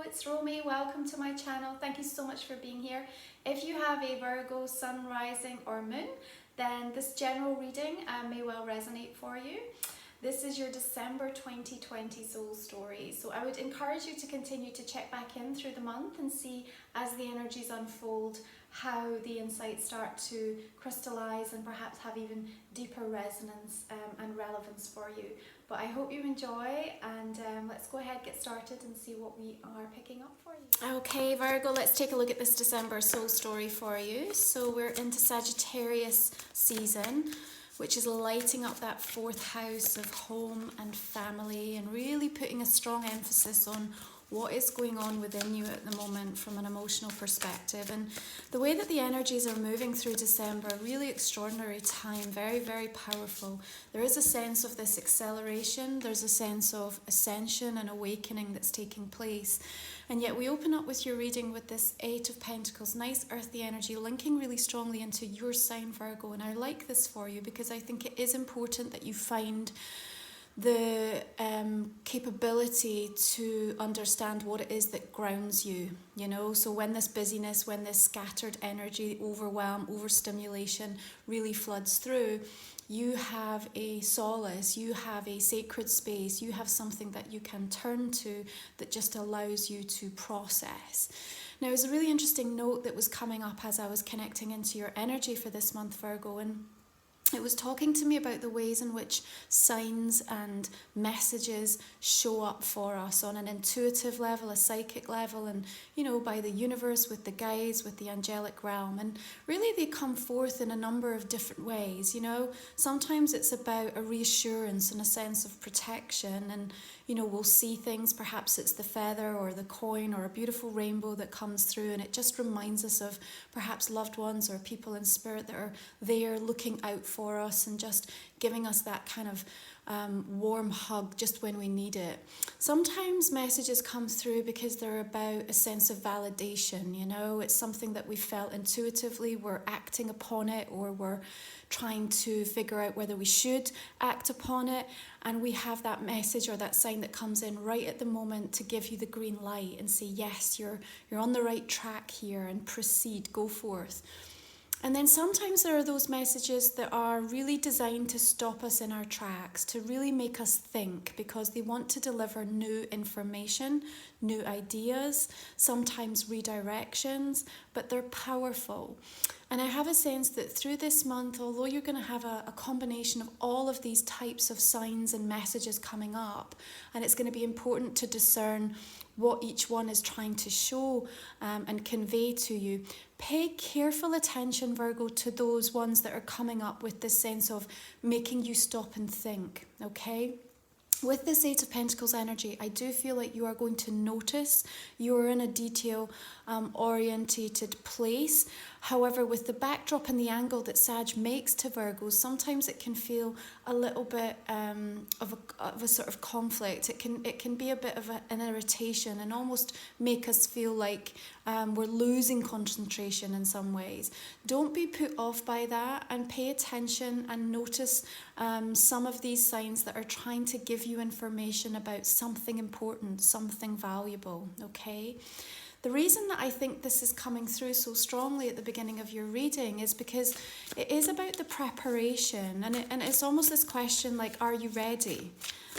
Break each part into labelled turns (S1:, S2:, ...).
S1: it's Romy. Welcome to my channel. Thank you so much for being here. If you have a Virgo sun, rising or moon, then this general reading may well resonate for you. This is your December 2020 soul story. So I would encourage you to continue to check back in through the month and see as the energies unfold how the insights start to crystallize and perhaps have even deeper resonance and relevance for you. But I hope you enjoy, and let's go ahead, get started and see what we are picking up for you. Okay, Virgo, let's take a look at this December soul story for you. So we're into Sagittarius season, which is lighting up that fourth house of home and family and really putting a strong emphasis on what is going on within you at the moment from an emotional perspective. And the way that the energies are moving through December, really extraordinary time, very, very powerful. There is a sense of this acceleration, there's a sense of ascension and awakening that's taking place. And yet we open up with your reading with this Eight of Pentacles, nice earthy energy, linking really strongly into your sign, Virgo. And I like this for you because I think it is important that you find the capability to understand what it is that grounds you, you know. So when this busyness, when this scattered energy, overwhelm, overstimulation really floods through, you have a solace, you have a sacred space, you have something that you can turn to that just allows you to process. Now, there's a really interesting note that was coming up as I was connecting into your energy for this month, Virgo, and it was talking to me about the ways in which signs and messages show up for us on an intuitive level, a psychic level, and, you know, by the universe, with the guides, with the angelic realm. And really they come forth in a number of different ways, you know. Sometimes it's about a reassurance and a sense of protection, and, you know, we'll see things, perhaps it's the feather or the coin or a beautiful rainbow that comes through, and it just reminds us of perhaps loved ones or people in spirit that are there looking out for us and just giving us that kind of warm hug just when we need it. Sometimes messages come through because they're about a sense of validation, you know. It's something that we felt intuitively, we're acting upon it, or we're trying to figure out whether we should act upon it, and we have that message or that sign that comes in right at the moment to give you the green light and say, yes, you're on the right track here, and proceed, go forth. And then sometimes there are those messages that are really designed to stop us in our tracks, to really make us think, because they want to deliver new information, new ideas, sometimes redirections, but they're powerful. And I have a sense that through this month, although you're going to have a combination of all of these types of signs and messages coming up, and it's going to be important to discern what each one is trying to show and convey to you. Pay careful attention, Virgo, to those ones that are coming up with this sense of making you stop and think, okay? With this Eight of Pentacles energy, I do feel like you are going to notice you're in a detail-orientated place. However, with the backdrop and the angle that Sag makes to Virgos, sometimes it can feel a little bit of a sort of conflict. It can be a bit of an irritation and almost make us feel like we're losing concentration in some ways. Don't be put off by that, and pay attention and notice some of these signs that are trying to give you information about something important, something valuable, okay? The reason that I think this is coming through so strongly at the beginning of your reading is because it is about the preparation, and it's almost this question like, are you ready?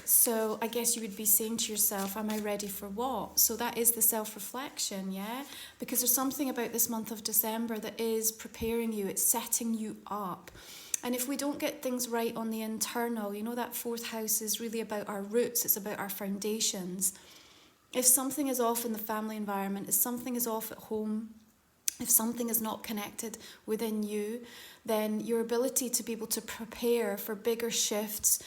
S1: So I guess you would be saying to yourself, am I ready for what? So that is the self-reflection, yeah? Because there's something about this month of December that is preparing you, it's setting you up. And if we don't get things right on the internal, you know, that fourth house is really about our roots, it's about our foundations. If something is off in the family environment, if something is off at home, if something is not connected within you, then your ability to be able to prepare for bigger shifts,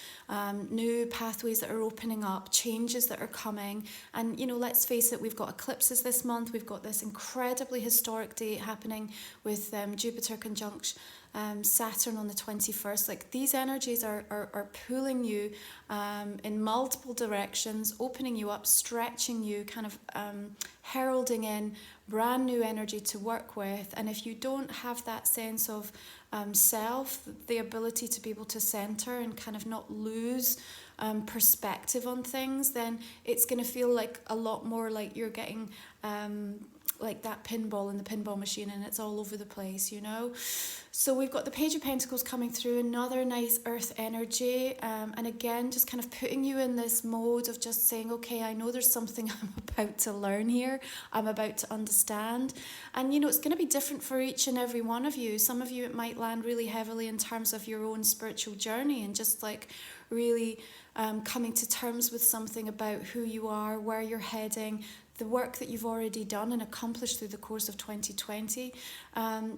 S1: new pathways that are opening up, changes that are coming. And, you know, let's face it, we've got eclipses this month. We've got this incredibly historic date happening with Jupiter conjunct Saturn on the 21st. Like, these energies are pulling you in multiple directions, opening you up, stretching you, kind of heralding in brand new energy to work with. And if you don't have that sense of self, the ability to be able to center and kind of not lose perspective on things, then it's going to feel like a lot more like you're getting like that pinball in the pinball machine, and it's all over the place, you know. So we've got the Page of Pentacles coming through, another nice earth energy, and again just kind of putting you in this mode of just saying, okay, I know there's something I'm about to learn here, I'm about to understand, and you know, it's going to be different for each and every one of you. Some of you it might land really heavily in terms of your own spiritual journey and just like really coming to terms with something about who you are, where you're heading, the work that you've already done and accomplished through the course of 2020.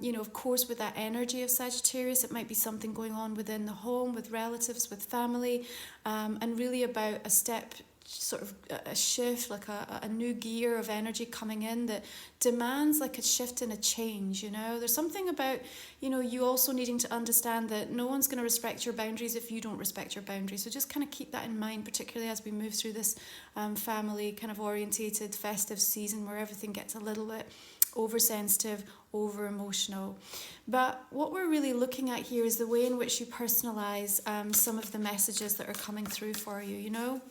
S1: You know, of course, with that energy of Sagittarius, it might be something going on within the home, with relatives, with family, and really about a step, sort of a shift, like a new gear of energy coming in that demands like a shift and a change, you know. There's something about, you know, you also needing to understand that no one's going to respect your boundaries if you don't respect your boundaries. So just kind of keep that in mind, particularly as we move through this family kind of orientated festive season where everything gets a little bit oversensitive, over emotional. But what we're really looking at here is the way in which you personalize some of the messages that are coming through for you, you know.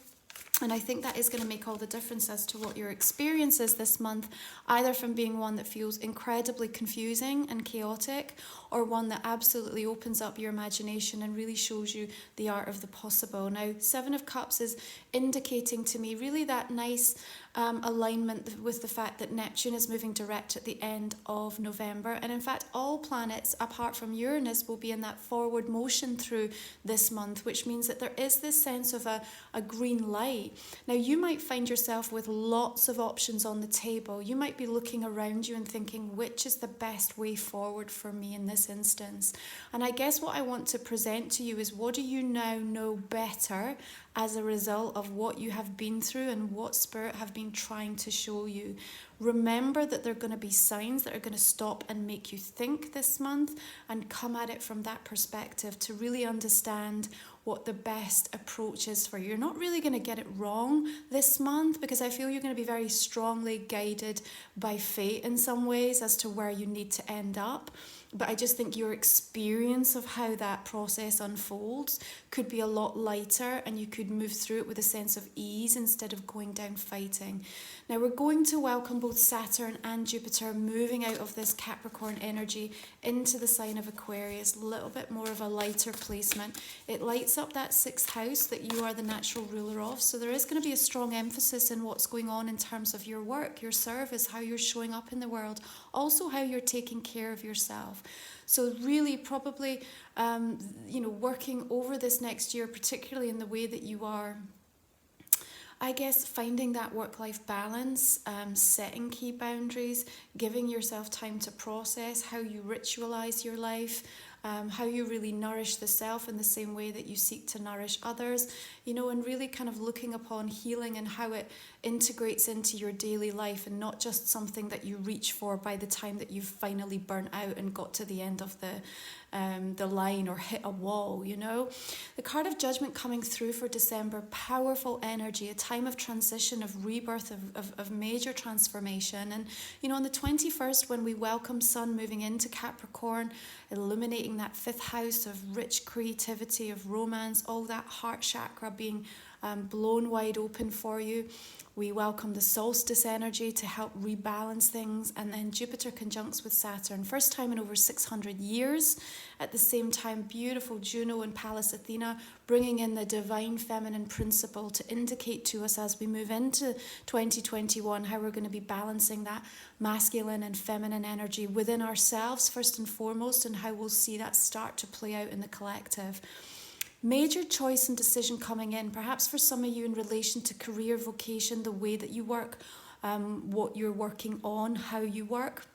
S1: And I think that is going to make all the difference as to what your experience is this month, either from being one that feels incredibly confusing and chaotic, or one that absolutely opens up your imagination and really shows you the art of the possible. Now, Seven of Cups is indicating to me really that nice alignment with the fact that Neptune is moving direct at the end of November. And in fact, all planets, apart from Uranus, will be in that forward motion through this month, which means that there is this sense of a green light. Now, you might find yourself with lots of options on the table. You might be looking around you and thinking, which is the best way forward for me in this instance? And I guess what I want to present to you is, what do you now know better as a result of what you have been through and what Spirit have been trying to show you? Remember that there are going to be signs that are going to stop and make you think this month, and come at it from that perspective to really understand what the best approach is for you. You're not really going to get it wrong this month, because I feel you're going to be very strongly guided by fate in some ways as to where you need to end up. But I just think your experience of how that process unfolds could be a lot lighter, and you could move through it with a sense of ease instead of going down fighting. Now, we're going to welcome both Saturn and Jupiter moving out of this Capricorn energy into the sign of Aquarius, a little bit more of a lighter placement. It lights up that 6th house that you are the natural ruler of. So there is going to be a strong emphasis in what's going on in terms of your work, your service, how you're showing up in the world, also how you're taking care of yourself. So really probably, you know, working over this next year, particularly in the way that you are, I guess, finding that work-life balance, setting key boundaries, giving yourself time to process how you ritualize your life, how you really nourish the self in the same way that you seek to nourish others, you know, and really kind of looking upon healing and how it integrates into your daily life, and not just something that you reach for by the time that you've finally burnt out and got to the end of the line or hit a wall, you know. The card of Judgment coming through for December, powerful energy, a time of transition, of rebirth, of major transformation. And, you know, on the 21st, when we welcome Sun moving into Capricorn, illuminating that 5th house of rich creativity, of romance, all that heart chakra being blown wide open for you. We welcome the solstice energy to help rebalance things, and then Jupiter conjuncts with Saturn, first time in over 600 years. At the same time, beautiful Juno and Pallas Athena bringing in the divine feminine principle to indicate to us as we move into 2021 how we're going to be balancing that masculine and feminine energy within ourselves first and foremost, and how we'll see that start to play out in the collective. Major choice and decision coming in, perhaps for some of you in relation to career, vocation, the way that you work, what you're working on, how you work.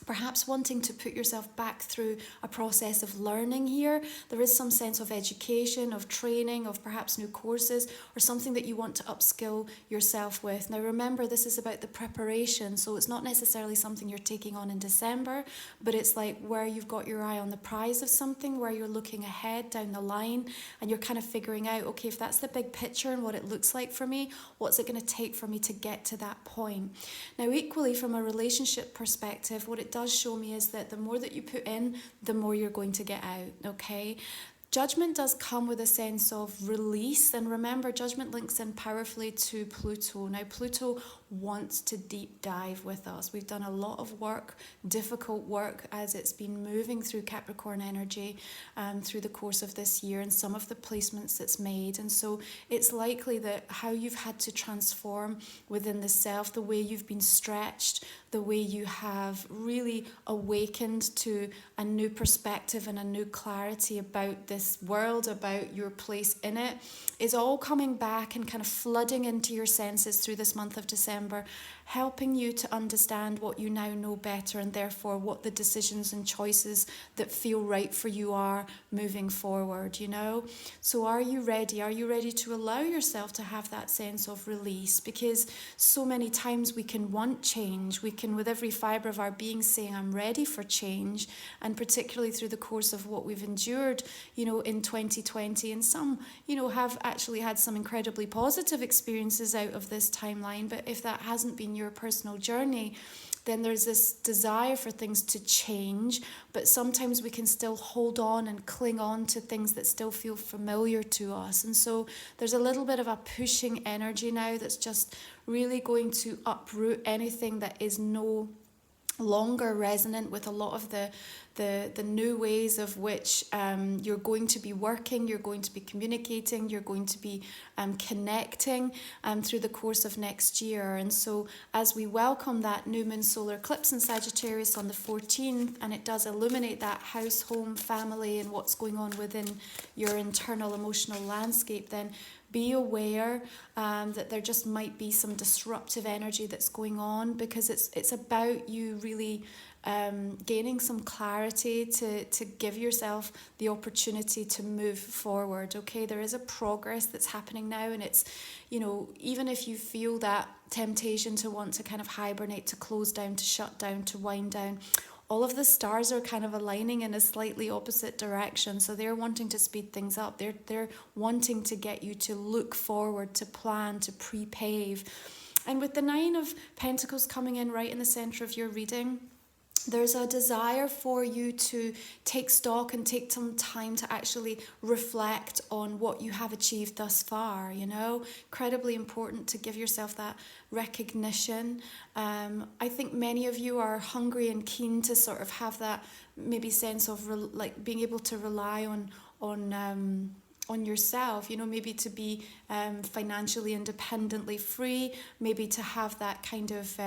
S1: Perhaps wanting to put yourself back through a process of learning here. There is some sense of education, of training, of perhaps new courses, or something that you want to upskill yourself with. Now remember, this is about the preparation, so it's not necessarily something you're taking on in December, but it's like where you've got your eye on the prize of something, where you're looking ahead down the line, and you're kind of figuring out, okay, if that's the big picture and what it looks like for me, what's it going to take for me to get to that point? Now equally, from a relationship perspective, what it does show me is that the more that you put in, the more you're going to get out, okay? Judgment does come with a sense of release, and remember, judgment links in powerfully to Pluto. Now, Pluto wants to deep dive with us. We've done a lot of work, difficult work, as it's been moving through Capricorn energy through the course of this year, and some of the placements it's made. And so it's likely that how you've had to transform within the self, the way you've been stretched, the way you have really awakened to a new perspective and a new clarity about this world, about your place in it, is all coming back and kind of flooding into your senses through this month of December, helping you to understand what you now know better, and therefore what the decisions and choices that feel right for you are moving forward, you know? So are you ready? Are you ready to allow yourself to have that sense of release? Because so many times we can want change. We can, with every fibre of our being, saying, I'm ready for change. And particularly through the course of what we've endured, you know, in 2020, and some, you know, have actually had some incredibly positive experiences out of this timeline. But if that hasn't been your personal journey, then there's this desire for things to change, but sometimes we can still hold on and cling on to things that still feel familiar to us. And so there's a little bit of a pushing energy now that's just really going to uproot anything that is no longer resonant with a lot of the new ways of which you're going to be working, you're going to be communicating, you're going to be connecting through the course of next year. And so as we welcome that new moon solar eclipse in Sagittarius on the 14th, and it does illuminate that house, home, family, and what's going on within your internal emotional landscape, then be aware that there just might be some disruptive energy that's going on, because it's about you really gaining some clarity to give yourself the opportunity to move forward. Okay, there is a progress that's happening now, and it's, you know, even if you feel that temptation to want to kind of hibernate, to close down, to shut down, to wind down, all of the stars are kind of aligning in a slightly opposite direction. So they're wanting to speed things up. They're wanting to get you to look forward, to plan, to pre-pave. And with the Nine of Pentacles coming in right in the center of your reading, there's a desire for you to take stock and take some time to actually reflect on what you have achieved thus far, you know. Incredibly important to give yourself that recognition. I think many of you are hungry and keen to sort of have that maybe sense of like being able to rely on yourself, you know, maybe to be financially independently free, maybe to have that kind of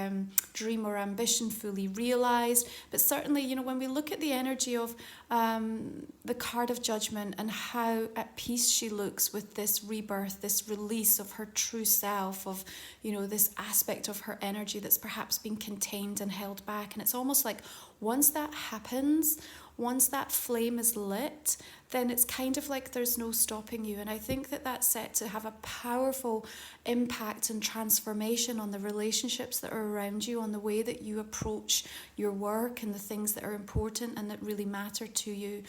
S1: dream or ambition fully realized. But certainly, you know, when we look at the energy of the card of Judgment and how at peace she looks with this rebirth, this release of her true self, of, you know, this aspect of her energy that's perhaps been contained and held back. And it's almost like once that happens, once that flame is lit, then it's kind of like there's no stopping you. And I think that that's set to have a powerful impact and transformation on the relationships that are around you, on the way that you approach your work and the things that are important and that really matter to you.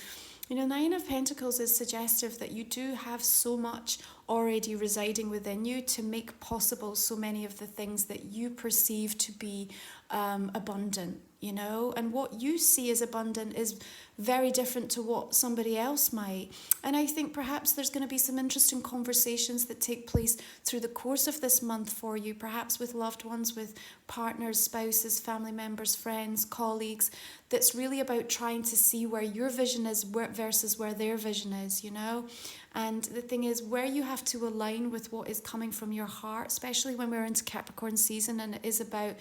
S1: You know, Nine of Pentacles is suggestive that you do have so much already residing within you to make possible so many of the things that you perceive to be abundant, you know, and what you see as abundant is very different to what somebody else might. And I think perhaps there's going to be some interesting conversations that take place through the course of this month for you, perhaps with loved ones, with partners, spouses, family members, friends, colleagues, that's really about trying to see where your vision is versus where their vision is, you know. And the thing is, where you have to align with what is coming from your heart, especially when we're into Capricorn season, and it is about,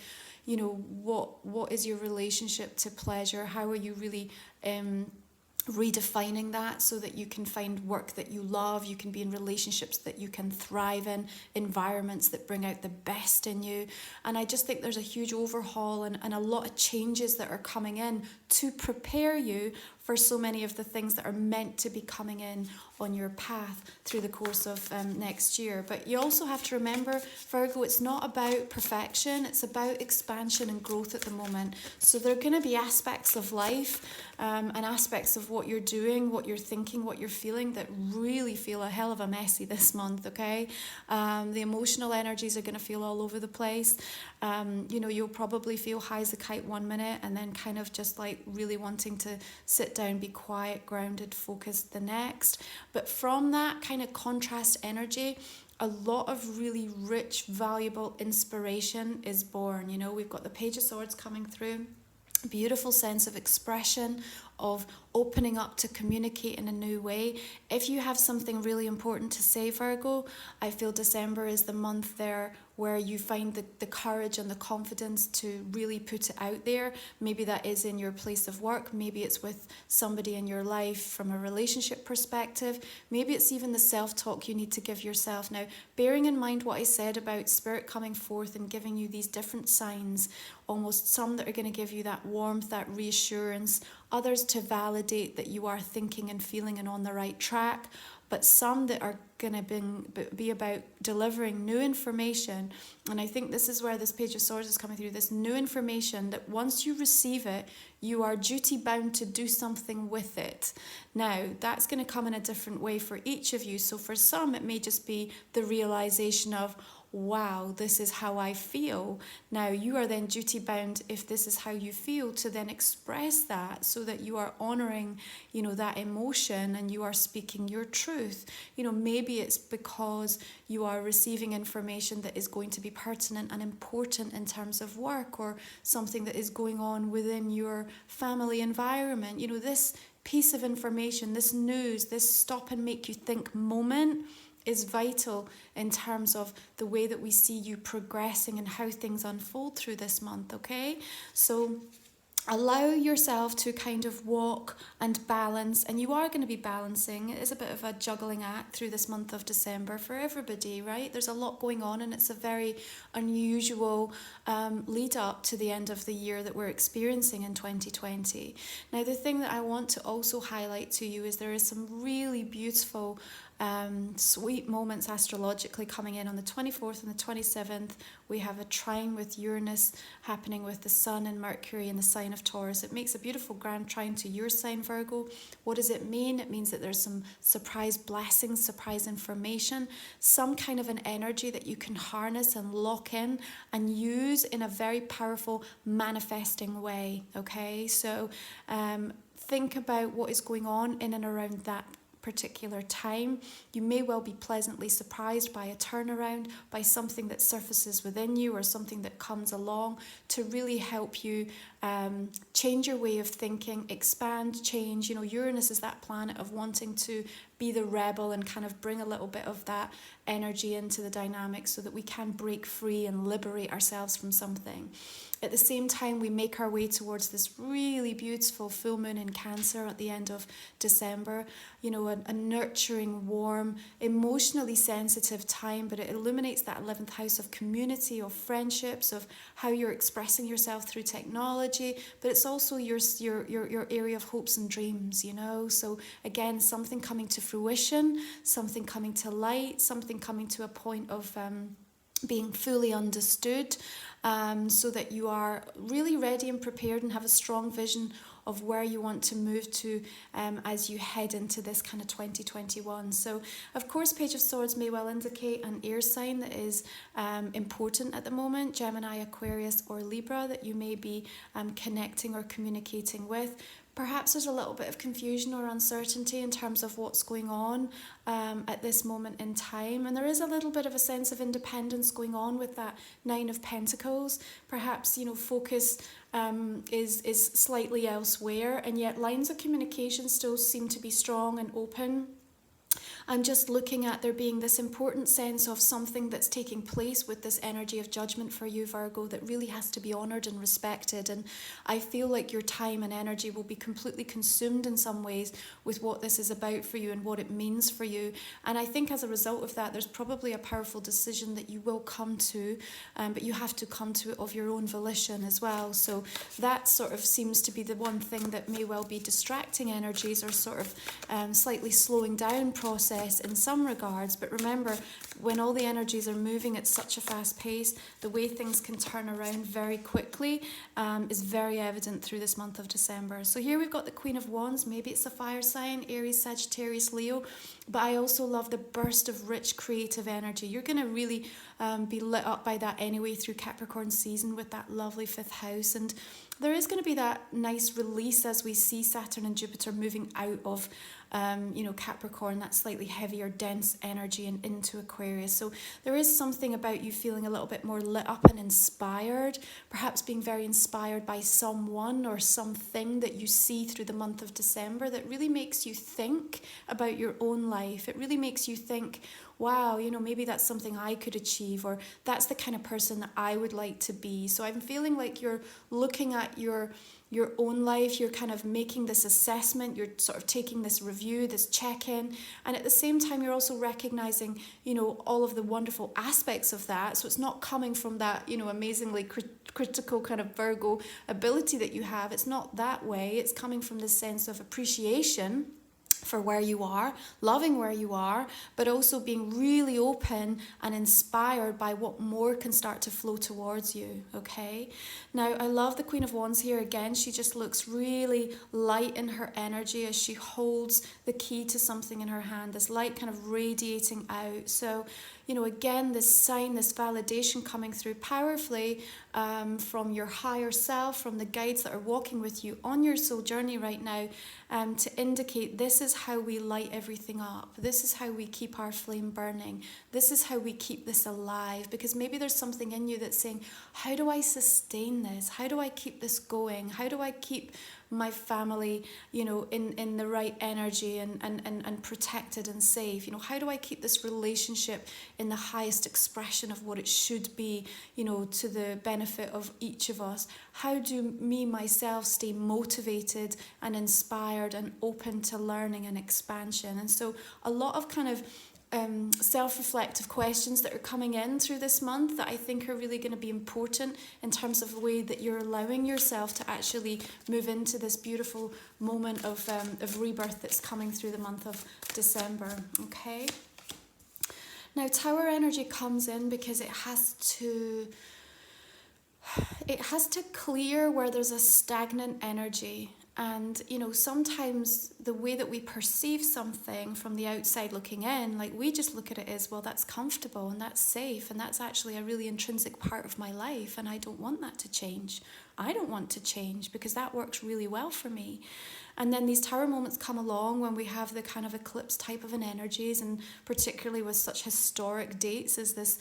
S1: you know, what is your relationship to pleasure? How are you really redefining that so that you can find work that you love, you can be in relationships that you can thrive in, environments that bring out the best in you. And I just think there's a huge overhaul and a lot of changes that are coming in to prepare you for so many of the things that are meant to be coming in on your path through the course of next year. But you also have to remember, Virgo, it's not about perfection, it's about expansion and growth at the moment. So there are going to be aspects of life and aspects of what you're doing, what you're thinking, what you're feeling that really feel a hell of a messy this month, okay? The emotional energies are going to feel all over the place. You know, you'll probably feel high as a kite 1 minute and then kind of just like really wanting to sit down, be quiet, grounded, focused the next. But from that kind of contrast energy, a lot of really rich, valuable inspiration is born. You know, we've got the Page of Swords coming through. Beautiful sense of expression, of opening up to communicate in a new way. If you have something really important to say, Virgo, I feel December is the month there where you find the courage and the confidence to really put it out there. Maybe that is in your place of work. Maybe it's with somebody in your life from a relationship perspective. Maybe it's even the self-talk you need to give yourself. Now, bearing in mind what I said about Spirit coming forth and giving you these different signs, almost some that are going to give you that warmth, that reassurance, others to validate that you are thinking and feeling and on the right track, but some that are going to be about delivering new information. And I think this is where this Page of Swords is coming through, this new information that once you receive it, you are duty bound to do something with it. Now, that's going to come in a different way for each of you. So for some, it may just be the realization of, wow, this is how I feel. Now you are then duty bound, if this is how you feel, to then express that so that you are honoring, you know, that emotion and you are speaking your truth. You know, maybe it's because you are receiving information that is going to be pertinent and important in terms of work or something that is going on within your family environment. You know, this piece of information, this news, this stop and make you think moment is vital in terms of the way that we see you progressing and how things unfold through this month, okay? So allow yourself to kind of walk and balance, and you are going to be balancing. It is a bit of a juggling act through this month of December for everybody, right? There's a lot going on, and it's a very unusual lead up to the end of the year that we're experiencing in 2020. Now, the thing that I want to also highlight to you is there is some really beautiful sweet moments astrologically coming in on the 24th and the 27th. We have a trine with Uranus happening with the Sun and Mercury in the sign of Taurus. It makes a beautiful grand trine to your sign, Virgo. What does it mean? It means that there's some surprise blessings, surprise information, some kind of an energy that you can harness and lock in and use in a very powerful manifesting way, okay? So think about what is going on in and around that particular time. You may well be pleasantly surprised by a turnaround, by something that surfaces within you or something that comes along to really help you change your way of thinking, expand, change. You know, Uranus is that planet of wanting to be the rebel and kind of bring a little bit of that energy into the dynamic so that we can break free and liberate ourselves from something. At the same time, we make our way towards this really beautiful full moon in Cancer at the end of December. You know, a nurturing, warm, emotionally sensitive time, but it illuminates that 11th house of community, of friendships, of how you're expressing yourself through technology, but it's also your area of hopes and dreams, you know. So again, something coming to fruition, something coming to light, something coming to a point of being fully understood, so that you are really ready and prepared and have a strong vision of where you want to move to as you head into this kind of 2021. So, of course, Page of Swords may well indicate an air sign that is important at the moment, Gemini, Aquarius or Libra, that you may be connecting or communicating with. Perhaps there's a little bit of confusion or uncertainty in terms of what's going on at this moment in time. And there is a little bit of a sense of independence going on with that Nine of Pentacles. Perhaps, you know, focus is slightly elsewhere, and yet lines of communication still seem to be strong and open. I'm just looking at there being this important sense of something that's taking place with this energy of judgment for you, Virgo, that really has to be honoured and respected. And I feel like your time and energy will be completely consumed in some ways with what this is about for you and what it means for you. And I think as a result of that, there's probably a powerful decision that you will come to, but you have to come to it of your own volition as well. So that sort of seems to be the one thing that may well be distracting energies or sort of slightly slowing down process in some regards. But remember, when all the energies are moving at such a fast pace, the way things can turn around very quickly is very evident through this month of December. So here we've got the Queen of Wands. Maybe it's a fire sign, Aries, Sagittarius, Leo. But I also love the burst of rich creative energy. You're going to really be lit up by that anyway through Capricorn season with that lovely 5th house. And there is going to be that nice release as we see Saturn and Jupiter moving out of Capricorn, that slightly heavier, dense energy, and into Aquarius. So there is something about you feeling a little bit more lit up and inspired, perhaps being very inspired by someone or something that you see through the month of December that really makes you think about your own life. It really makes you think, wow, maybe that's something I could achieve, or that's the kind of person that I would like to be. So I'm feeling like you're looking at your own life, you're kind of making this assessment, you're sort of taking this review, this check-in, and at the same time you're also recognizing, all of the wonderful aspects of that. So it's not coming from that, amazingly critical kind of Virgo ability that you have. It's not that way. It's coming from this sense of appreciation for where you are, loving where you are, but also being really open and inspired by what more can start to flow towards you, okay? Now, I love the Queen of Wands here again. She just looks really light in her energy as she holds the key to something in her hand, this light kind of radiating out. So, again, this sign, this validation coming through powerfully from your higher self, from the guides that are walking with you on your soul journey right now, to indicate this is how we light everything up. This is how we keep our flame burning. This is how we keep this alive. Because maybe there's something in you that's saying, how do I sustain this? How do I keep this going? How do I keep my family, in the right energy and protected and safe? How do I keep this relationship in the highest expression of what it should be, to the benefit of each of us? How do myself stay motivated and inspired and open to learning and expansion? And so a lot of kind of self-reflective questions that are coming in through this month that I think are really going to be important in terms of the way that you're allowing yourself to actually move into this beautiful moment of rebirth that's coming through the month of December, okay? Now, Tower energy comes in because it has to clear where there's a stagnant energy. And, sometimes the way that we perceive something from the outside looking in, like we just look at it as, well, that's comfortable and that's safe and that's actually a really intrinsic part of my life and I don't want that to change. I don't want to change because that works really well for me. And then these tower moments come along when we have the kind of eclipse type of an energies, and particularly with such historic dates as this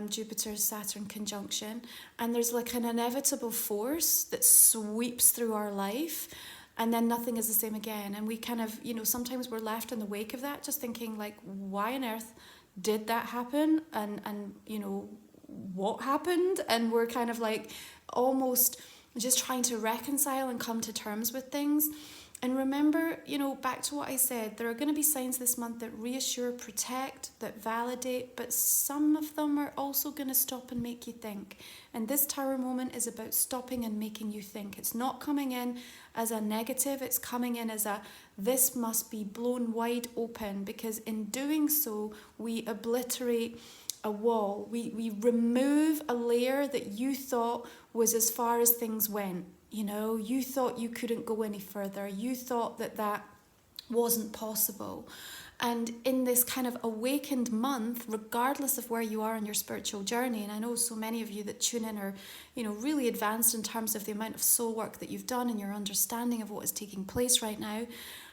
S1: Jupiter-Saturn conjunction. And there's like an inevitable force that sweeps through our life, and then nothing is the same again. And we kind of, sometimes we're left in the wake of that, just thinking like, why on earth did that happen? And what happened? And we're kind of like almost just trying to reconcile and come to terms with things. And remember, back to what I said, there are going to be signs this month that reassure, protect, that validate, but some of them are also going to stop and make you think. And this tower moment is about stopping and making you think. It's not coming in as a negative, it's coming in as this must be blown wide open, because in doing so, we obliterate a wall. We remove a layer that you thought was as far as things went. You thought you couldn't go any further. You thought that wasn't possible. And in this kind of awakened month, regardless of where you are on your spiritual journey, and I know so many of you that tune in are, really advanced in terms of the amount of soul work that you've done and your understanding of what is taking place right now.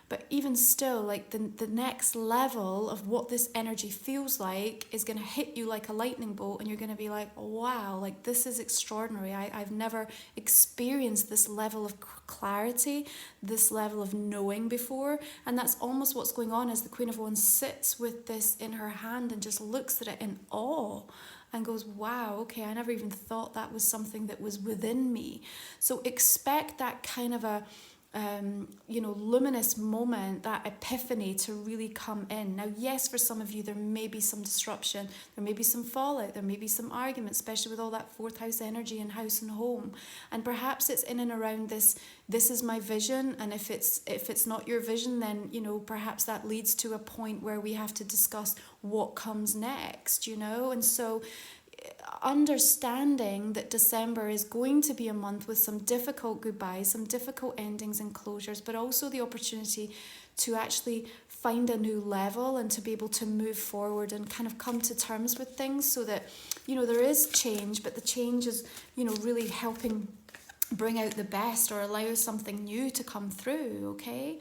S1: But even still, like the next level of what this energy feels like is going to hit you like a lightning bolt, and you're going to be like, wow, like this is extraordinary. I've never experienced this level of clarity, this level of knowing before. And that's almost what's going on as the Queen of Wands sits with this in her hand and just looks at it in awe and goes, wow, okay, I never even thought that was something that was within me. So expect that kind of a luminous moment, that epiphany to really come in. Now, yes, for some of you, there may be some disruption, there may be some fallout, there may be some arguments, especially with all that fourth house energy in house and home. And perhaps it's in and around this is my vision. And if it's not your vision, then, perhaps that leads to a point where we have to discuss what comes next, And so understanding that December is going to be a month with some difficult goodbyes, some difficult endings and closures, but also the opportunity to actually find a new level and to be able to move forward and kind of come to terms with things, so that, you know, there is change, but the change is, you know, really helping bring out the best or allow something new to come through, okay?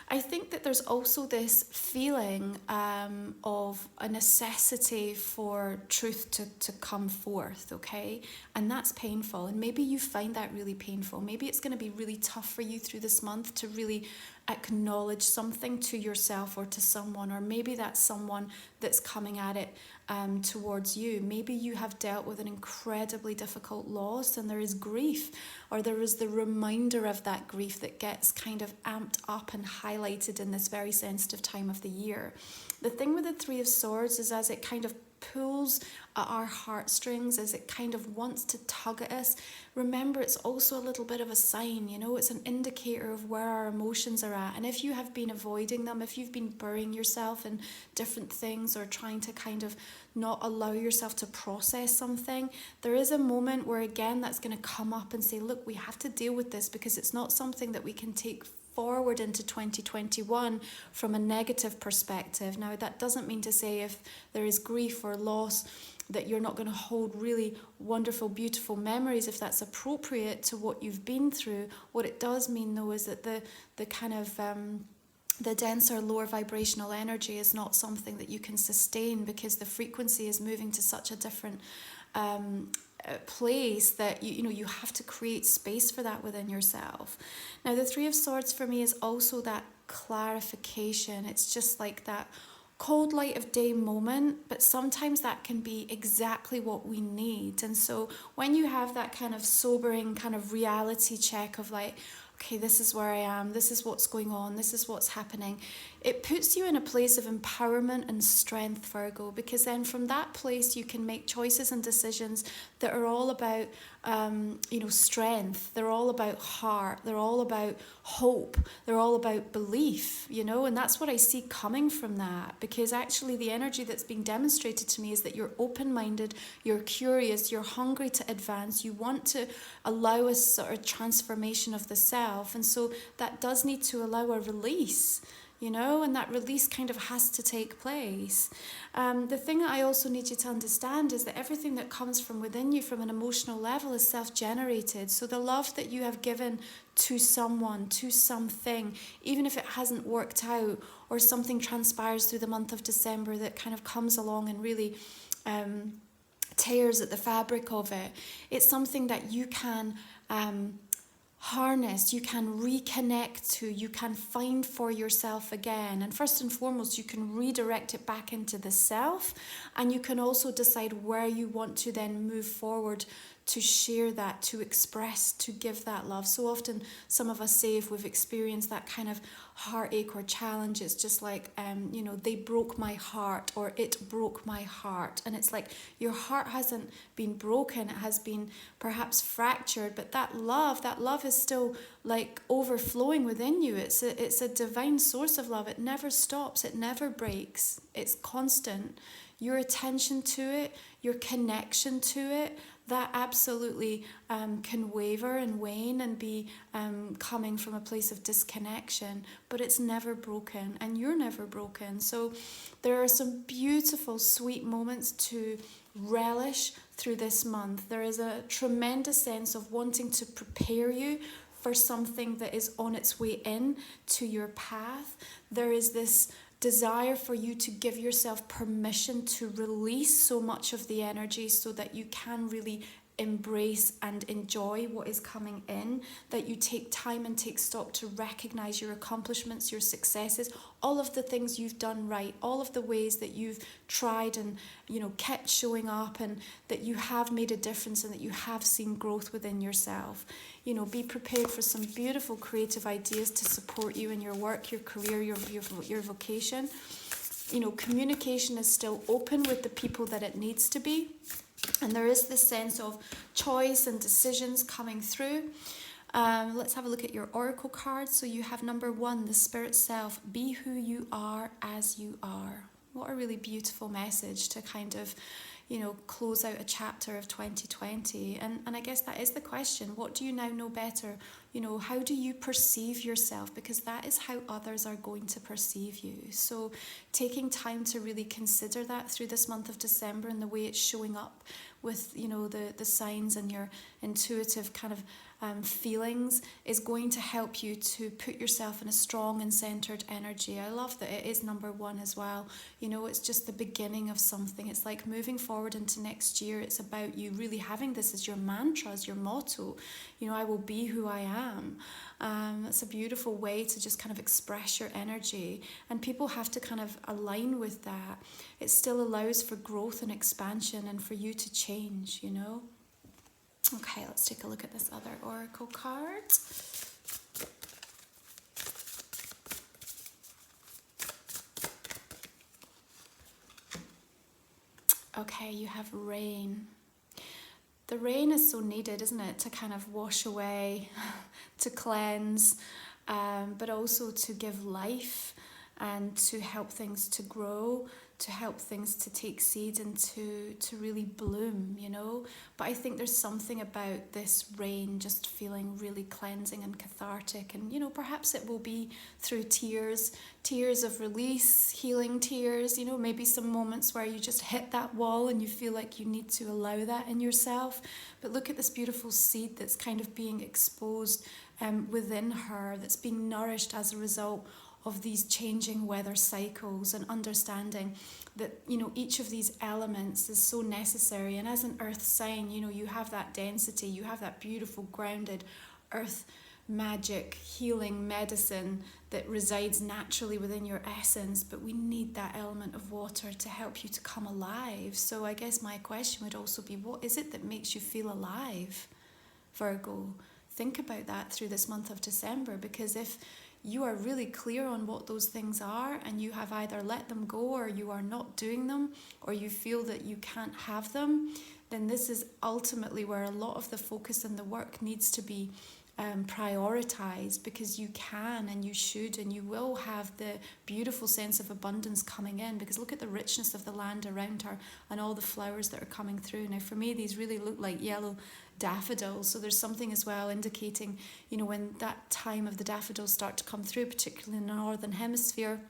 S1: I think that there's also this feeling of a necessity for truth to come forth, okay? And that's painful. And maybe you find that really painful. Maybe it's going to be really tough for you through this month to really acknowledge something to yourself or to someone, or maybe that's someone that's coming at it towards you. Maybe you have dealt with an incredibly difficult loss and there is grief, or there is the reminder of that grief that gets kind of amped up and highlighted in this very sensitive time of the year. The thing with the Three of Swords is, as it kind of pulls at our heartstrings, as it kind of wants to tug at us, remember it's also a little bit of a sign, you know, it's an indicator of where our emotions are at. And if you have been avoiding them, if you've been burying yourself in different things or trying to kind of not allow yourself to process something, there is a moment where, again, that's going to come up and say, look, we have to deal with this, because it's not something that we can take forward into 2021 from a negative perspective. Now, that doesn't mean to say if there is grief or loss that you're not going to hold really wonderful, beautiful memories if that's appropriate to what you've been through. What it does mean, though, is that the kind of the denser, lower vibrational energy is not something that you can sustain, because the frequency is moving to such a different place that you have to create space for that within yourself. Now, the Three of Swords for me is also that clarification. It's just like that cold light of day moment, but sometimes that can be exactly what we need. And so when you have that kind of sobering kind of reality check of like, okay, this is where I am, this is what's going on, this is what's happening, it puts you in a place of empowerment and strength, Virgo, because then from that place you can make choices and decisions that are all about strength. They're all about heart, they're all about hope, they're all about belief, and that's what I see coming from that, because actually the energy that's being demonstrated to me is that you're open-minded, you're curious, you're hungry to advance, you want to allow a sort of transformation of the self, and so that does need to allow a release, and that release kind of has to take place. The thing that I also need you to understand is that everything that comes from within you from an emotional level is self-generated. So the love that you have given to someone, to something, even if it hasn't worked out or something transpires through the month of December that kind of comes along and really tears at the fabric of it, it's something that you can harness, you can reconnect to, you can find for yourself again. And first and foremost, you can redirect it back into the self, and you can also decide where you want to then move forward to share that, to express, to give that love. So often some of us say if we've experienced that kind of heartache or challenge, it's just like, they broke my heart, or it broke my heart. And it's like your heart hasn't been broken, it has been perhaps fractured, but that love is still like overflowing within you. It's a divine source of love. It never stops, it never breaks, it's constant. Your attention to it, your connection to it, that absolutely can waver and wane and be coming from a place of disconnection, but it's never broken, and you're never broken. So there are some beautiful, sweet moments to relish through this month. There is a tremendous sense of wanting to prepare you for something that is on its way in to your path. There is this desire for you to give yourself permission to release so much of the energy so that you can really embrace and enjoy what is coming in, that you take time and take stock to recognize your accomplishments, your successes, all of the things you've done right, all of the ways that you've tried and kept showing up, and that you have made a difference and that you have seen growth within yourself. Be prepared for some beautiful creative ideas to support you in your work, your career, your vocation. Communication is still open with the people that it needs to be. And there is this sense of choice and decisions coming through. Let's have a look at your oracle cards. So you have number 1, the spirit self. Be who you are as you are. What a really beautiful message to kind of, you know, close out a chapter of 2020. And I guess that is the question. What do you now know better? You know, how do you perceive yourself? Because that is how others are going to perceive you. So taking time to really consider that through this month of December and the way it's showing up with, you know, the signs and your intuitive kind of feelings is going to help you to put yourself in a strong and centered energy. I love that it is number 1 as well. You know, it's just the beginning of something. It's like moving forward into next year. It's about you really having this as your mantra, as your motto. You know, I will be who I am. That's a beautiful way to just kind of express your energy, and people have to kind of align with that. It still allows for growth and expansion and for you to change, you know. Okay, let's take a look at this other oracle card. Okay, you have rain. The rain is so needed, isn't it, to kind of wash away, to cleanse, but also to give life and to help things to grow, to help things to take seed and to really bloom, you know. But I think there's something about this rain just feeling really cleansing and cathartic, and, you know, perhaps it will be through tears of release, healing tears, you know, maybe some moments where you just hit that wall and you feel like you need to allow that in yourself. But look at this beautiful seed that's kind of being exposed within her, that's being nourished as a result of these changing weather cycles, and understanding that, you know, each of these elements is so necessary. And as an earth sign, you know, you have that density, you have that beautiful grounded earth magic, healing medicine that resides naturally within your essence, but we need that element of water to help you to come alive. So I guess my question would also be, what is it that makes you feel alive, Virgo? Think about that through this month of December, because if you are really clear on what those things are and you have either let them go or you are not doing them, or you feel that you can't have them, then this is ultimately where a lot of the focus and the work needs to be prioritized, because you can and you should and you will have the beautiful sense of abundance coming in, because look at the richness of the land around her and all the flowers that are coming through. Now for me, these really look like yellow daffodils, so there's something as well indicating, you know, when that time of the daffodils start to come through, particularly in the northern hemisphere,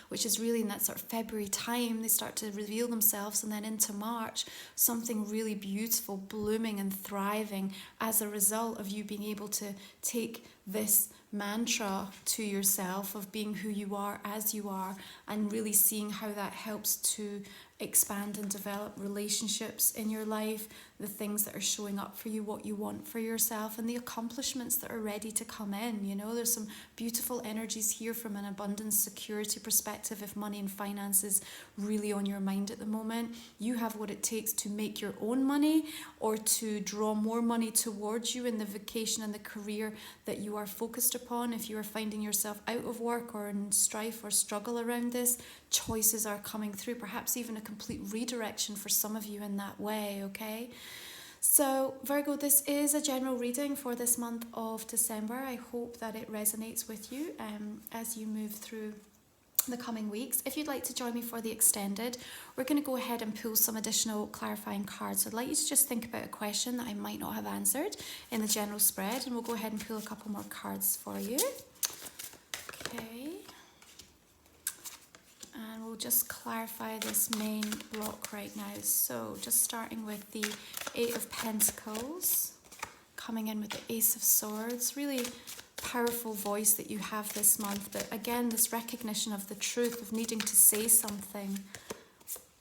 S1: which is really in that sort of February time, they start to reveal themselves, and then into March, something really beautiful blooming and thriving as a result of you being able to take this mantra to yourself of being who you are as you are, and really seeing how that helps to expand and develop relationships in your life, the things that are showing up for you, what you want for yourself, and the accomplishments that are ready to come in. You know, there's some beautiful energies here from an abundance security perspective. If money and finance is really on your mind at the moment, you have what it takes to make your own money, or to draw more money towards you in the vocation and the career that you are focused upon. If you are finding yourself out of work or in strife or struggle around this, choices are coming through, perhaps even a complete redirection for some of you in that way, okay? So Virgo, this is a general reading for this month of December. I hope that it resonates with you as you move through the coming weeks. If you'd like to join me for the extended, we're going to go ahead and pull some additional clarifying cards. So I'd like you to just think about a question that I might not have answered in the general spread, and we'll go ahead and pull a couple more cards for you. Okay. And we'll just clarify this main block right now. So just starting with the 8 of Pentacles, coming in with the Ace of Swords. Really powerful voice that you have this month, but again, this recognition of the truth of needing to say something.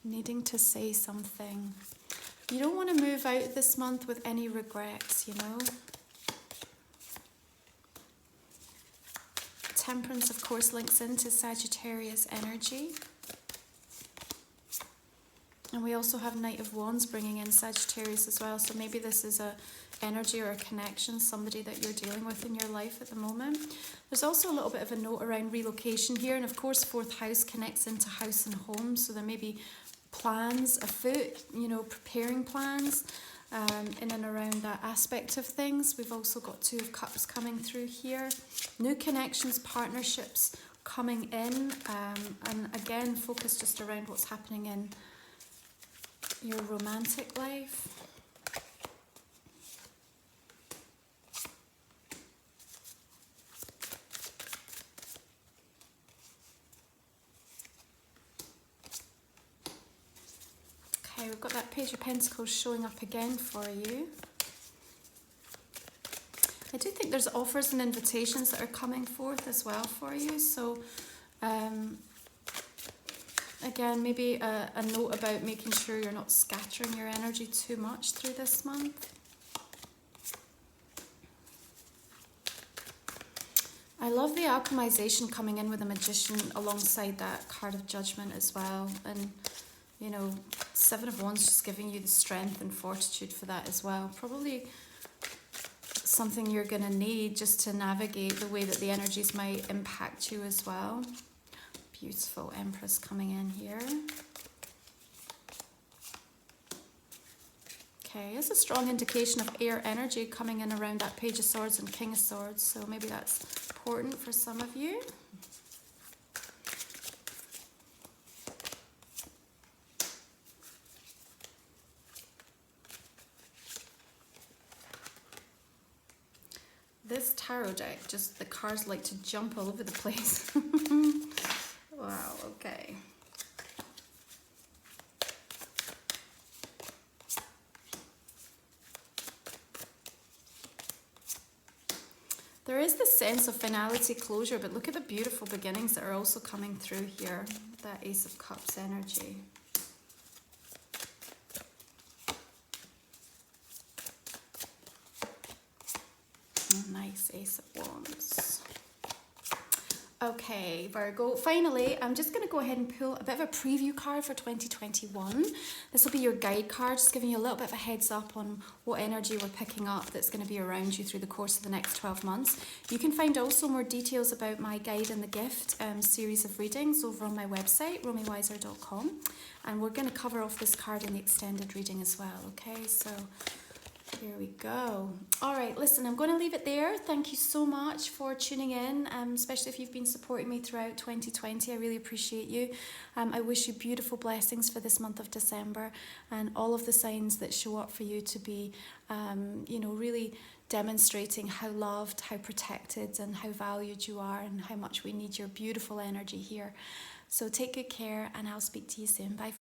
S1: Needing to say something. You don't want to move out this month with any regrets, you know. Temperance, of course, links into Sagittarius energy. And we also have Knight of Wands bringing in Sagittarius as well. So maybe this is a energy or a connection, somebody that you're dealing with in your life at the moment. There's also a little bit of a note around relocation here. And of course, 4th house connects into house and home. So there may be plans afoot, you know, preparing plans in and around that aspect of things. We've also got 2 of Cups coming through here. New connections, partnerships coming in. And again, focus just around what's happening in your romantic life. Okay, we've got that Page of Pentacles showing up again for you. I do think there's offers and invitations that are coming forth as well for you. So, again, maybe a note about making sure you're not scattering your energy too much through this month. I love the alchemization coming in with a Magician alongside that card of Judgment as well. And, you know, Seven of Wands just giving you the strength and fortitude for that as well. Probably something you're going to need just to navigate the way that the energies might impact you as well. Beautiful Empress coming in here. Okay, it's a strong indication of air energy coming in around that Page of Swords and King of Swords, so maybe that's important for some of you. This tarot deck, just the cards like to jump all over the place. Wow, okay. There is this sense of finality, closure, but look at the beautiful beginnings that are also coming through here. That Ace of Cups energy. Oh, nice Ace of Wands. Okay, Virgo, finally, I'm just going to go ahead and pull a bit of a preview card for 2021. This will be your guide card, just giving you a little bit of a heads up on what energy we're picking up that's going to be around you through the course of the next 12 months. You can find also more details about my Guide and the Gift series of readings over on my website, romywiser.com. And we're going to cover off this card in the extended reading as well, okay? So here we go. All right, listen, I'm going to leave it there. Thank you so much for tuning in, especially if you've been supporting me throughout 2020. I really appreciate you. I wish you beautiful blessings for this month of December and all of the signs that show up for you to be, you know, really demonstrating how loved, how protected and how valued you are and how much we need your beautiful energy here. So take good care and I'll speak to you soon. Bye.